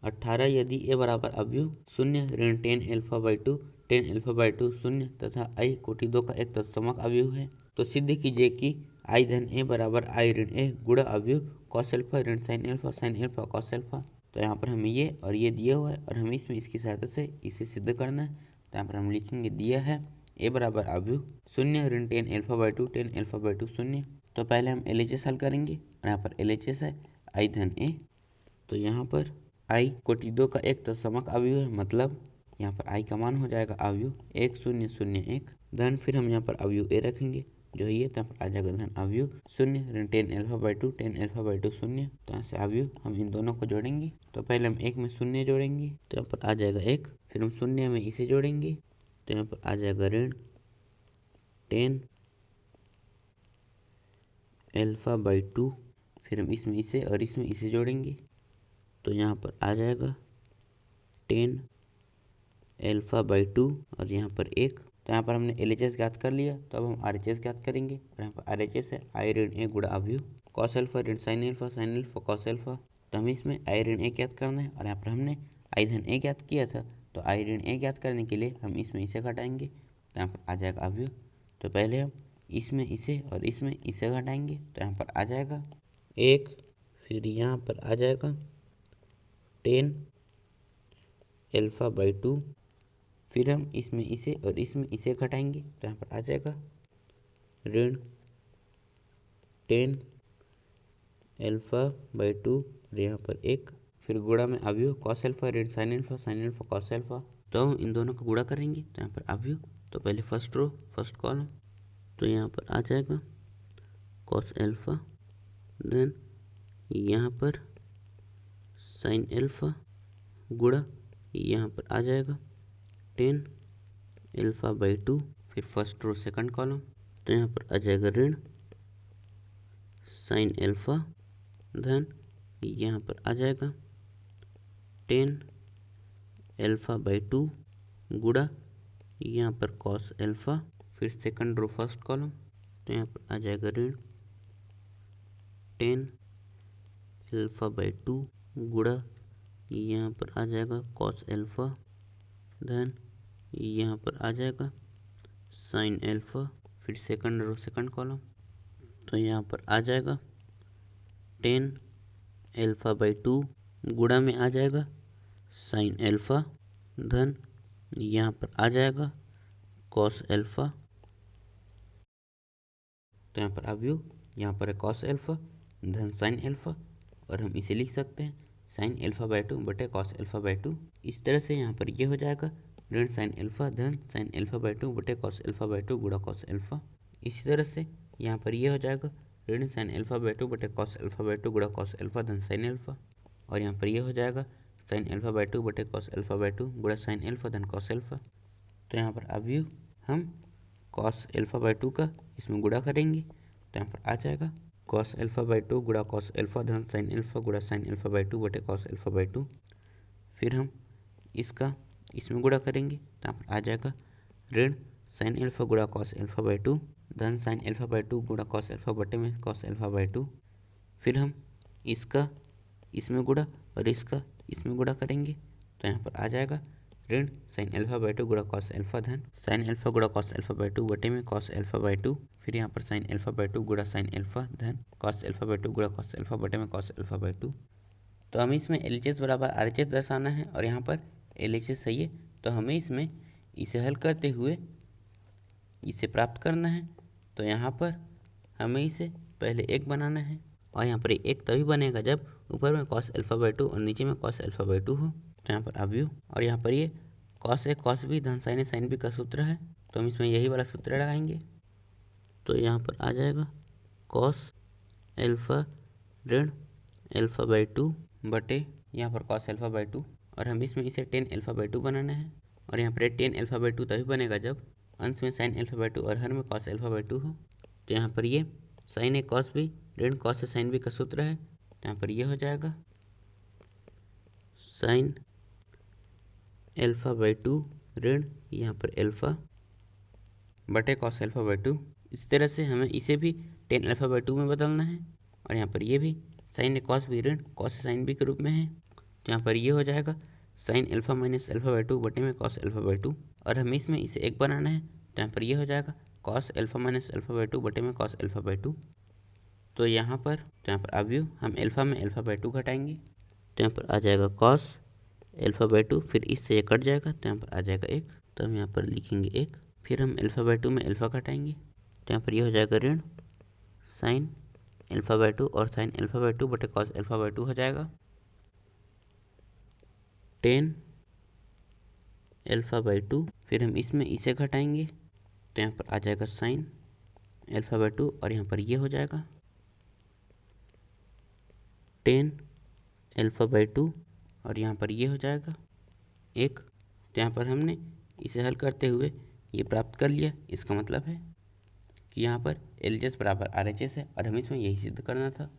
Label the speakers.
Speaker 1: 18 यदि ए बराबर अवयव 0 ऋण tan alpha by two tan alpha by two 0 तथा आई कोटि 2 का एक तत्समक अवयव है तो सिद्ध कीजिए कि आई धन ए बराबर आई ऋण ए गुणा अवयव कॉस अल्फा ऋण साइन अल्फा कॉस अल्फा। तो यहाँ पर हमें ये और ये दिया हुआ है और हमें इसमें इसकी सहायता से इसे सिद्ध करना है। तो यहाँ पर हम लिखेंगे दिया है ए बराबर अवयव 0 ऋण टेन अल्फा बाई टू 0। तो पहले हम LHS हल करेंगे और यहाँ पर LHS है आई धन ए। तो यहाँ पर आई कोटि 2 का एक तत्समक अवयव है, मतलब यहाँ पर आई का मान हो जाएगा अवयव 1 0 0 1 धन, फिर हम यहाँ पर अवयव ए रखेंगे जो है ये, तो यहाँ पर आ जाएगा धन अवयव 0 ऋण टेन अल्फा बाई टू 0। तो यहाँ से अवयव हम इन दोनों को जोड़ेंगे। तो पहले हम एक में 0 जोड़ेंगे तो यहाँ पर आ जाएगा 1, फिर हम 0 में इसे जोड़ेंगे तो यहाँ पर आ जाएगा ऋण टेन अल्फा बाई टू, फिर हम इसमें इसे और इसमें इसे जोड़ेंगे तो यहाँ पर आ जाएगा टेन अल्फा बाई टू और यहाँ पर 1। तो यहाँ पर हमने LHS ज्ञात कर लिया, तो अब हम RHS ज्ञात करेंगे और यहाँ पर RHS है आई ऋण ए गुणा अवयव कॉस अल्फा ऋण साइन अल्फा कॉस अल्फा। तो हमें इसमें आई ऋण ए ज्ञात करना है और यहाँ पर हमने आई धन ए ज्ञात किया था, तो आई ऋण ए ज्ञात करने के लिए हम इसमें इसे घटाएंगे तो यहाँ पर आ जाएगा अवयव। तो पहले हम इसमें इसे और इसमें इसे घटाएंगे तो यहाँ पर आ जाएगा 1, फिर यहाँ पर आ जाएगा टेन अल्फा बाई टू, फिर हम इसमें इसे और इसमें इसे घटाएंगे तो यहाँ पर आ जाएगा ऋण टेन अल्फा बाई टू और यहाँ पर 1, फिर गुणा में अवयव कॉस अल्फा ऋण साइन अल्फा कॉस अल्फा। तो हम इन दोनों को गुणा करेंगे तो यहाँ पर अवयव, तो पहले फर्स्ट रो फर्स्ट कॉलम, तो यहाँ पर आ जाएगा कॉस अल्फा, देन यहाँ पर साइन अल्फा गुणा यहाँ पर आ जाएगा टेन अल्फा बाई टू, फिर फर्स्ट रो सेकंड कॉलम, तो यहाँ पर आ जाएगा ऋण साइन अल्फा, धन यहाँ पर आ जाएगा टेन अल्फा बाई टू गुणा यहाँ पर कॉस अल्फा, फिर सेकंड रो फर्स्ट कॉलम, तो यहाँ पर आ जाएगा ऋण टेन अल्फा बाई टू गुणा यहाँ पर आ जाएगा कॉस अल्फा, धन यहाँ पर आ जाएगा साइन अल्फा, फिर सेकंड रो सेकंड कॉलम, तो यहाँ पर आ जाएगा टेन अल्फा बाई टू गुणा में आ जाएगा साइन अल्फा, धन यहाँ पर आ जाएगा कॉस अल्फा। तो यहाँ पर अवयव यहाँ पर है कॉस अल्फा धन साइन अल्फा और हम इसे लिख सकते हैं साइन अल्फा बाई टू बटे कॉस अल्फा बाई टू। इस तरह से यहाँ पर ये हो जाएगा ऋण साइन अल्फा धन साइन अल्फा बाई टू बटे कॉस अल्फा बाई टू गुणा कॉस अल्फा। इसी तरह से यहाँ पर ये हो जाएगा ऋण साइन अल्फा बाई टू बटे कॉस अल्फा बाई टू गुणा कॉस अल्फा धन साइन अल्फा, और यहाँ पर ये हो जाएगा साइन अल्फा बाई टू बटे कॉस अल्फा बाई टू गुणा साइन अल्फा धन कॉस अल्फा। तो यहाँ पर अवयव हम कॉस अल्फा बाई टू का इसमें गुणा करेंगे तो यहाँ पर आ जाएगा कॉस अल्फा बाई टू गुणा कॉस अल्फा धन साइन अल्फा गुणा साइन अल्फा बाई टू बटे कॉस अल्फा बाई टू। फिर हम इसका इसमें गुणा करेंगे तो यहाँ पर आ जाएगा ऋण साइन अल्फा गुणा कॉस अल्फा बाई टू धन साइन अल्फा बाई टू गुणा कॉस अल्फा बटे में कॉस अल्फा बाई टू। फिर हम इसका इसमें गुणा और इसका इसमें गुणा करेंगे तो यहाँ पर आ जाएगा ऋण साइन अल्फा बाई टू गुणा कॉस अल्फा धन साइन अल्फा गुणा कॉस अल्फा बाई टू बटे में कॉस अल्फा बाई टू। फिर यहाँ पर साइन अल्फा बाई टू गुणा साइन अल्फा धन कॉस अल्फा बाई टू गुणा कॉस अल्फा बटे में कॉस अल्फा बाई टू। तो हमें इसमें LHS बराबर RHS दर्शाना है और यहाँ पर LHS सही है, तो हमें इसमें इसे हल करते हुए इसे प्राप्त करना है। तो यहाँ पर हमें इसे पहले 1 बनाना है और यहाँ पर 1 तभी बनेगा जब ऊपर में कॉस अल्फा बाई टू और नीचे में कॉस अल्फा बाई टू हो। तो यहाँ पर अवयव और यहाँ पर ये कॉस है कॉस भी धन साइन भी का सूत्र है, तो हम इसमें यही वाला सूत्र लगाएंगे। तो यहाँ पर आ जाएगा कॉस अल्फा ऋण अल्फा बाई टू बटे यहाँ पर कॉस अल्फा बाई टू, और हम इसमें इसे टेन अल्फा बाई टू बनाना है और यहाँ पर टेन अल्फा बाई टू तभी बनेगा जब अंश में साइन अल्फा बाई टू और हर में कॉस अल्फा बाई टू हो। तो यहाँ पर ये साइन है कॉस भी ऋण कॉस से साइन भी का सूत्र है, तो यहाँ पर ये हो जाएगा साइन अल्फा बाई टू ऋण यहाँ पर अल्फा बटे कॉस अल्फा बाई टू। इस तरह से हमें इसे भी टेन अल्फा बाई टू में बदलना है और यहाँ पर ये भी साइन कॉस भी ऋण कॉस साइन भी के रूप में है, तो यहाँ पर ये हो जाएगा sine alpha minus alpha by two बटे में कॉस अल्फा बाई टू, और हमें इसमें इसे एक बनाना है तो यहाँ पर ये हो जाएगा cos alpha minus alpha by two बटे में कॉस अल्फा बाई टू। तो यहाँ पर अवयव हम अल्फा में अल्फा बाई टू घटाएंगे तो यहाँ पर आ जाएगा कॉस अल्फा बाई टू, फिर इससे ये कट जाएगा तो यहाँ पर आ जाएगा एक, तो हम यहाँ पर लिखेंगे एक, फिर हम अल्फा बाई टू में अल्फा घटाएंगे तो यहाँ पर ये हो जाएगा ऋण साइन अल्फा बाई टू, और साइन अल्फा बाई टू बटे कॉस अल्फा बाई टू हो जाएगा टेन अल्फा बाई टू, फिर हम इसमें इसे घटाएंगे तो यहाँ पर आ जाएगा साइन अल्फा बाई टू, और यहाँ पर ये हो जाएगा टेन अल्फा बाई टू, और यहाँ पर ये हो जाएगा एक। तो यहाँ पर हमने इसे हल करते हुए ये प्राप्त कर लिया। इसका मतलब है कि यहाँ पर LHS बराबर RHS है, और हमें इसमें यही सिद्ध करना था।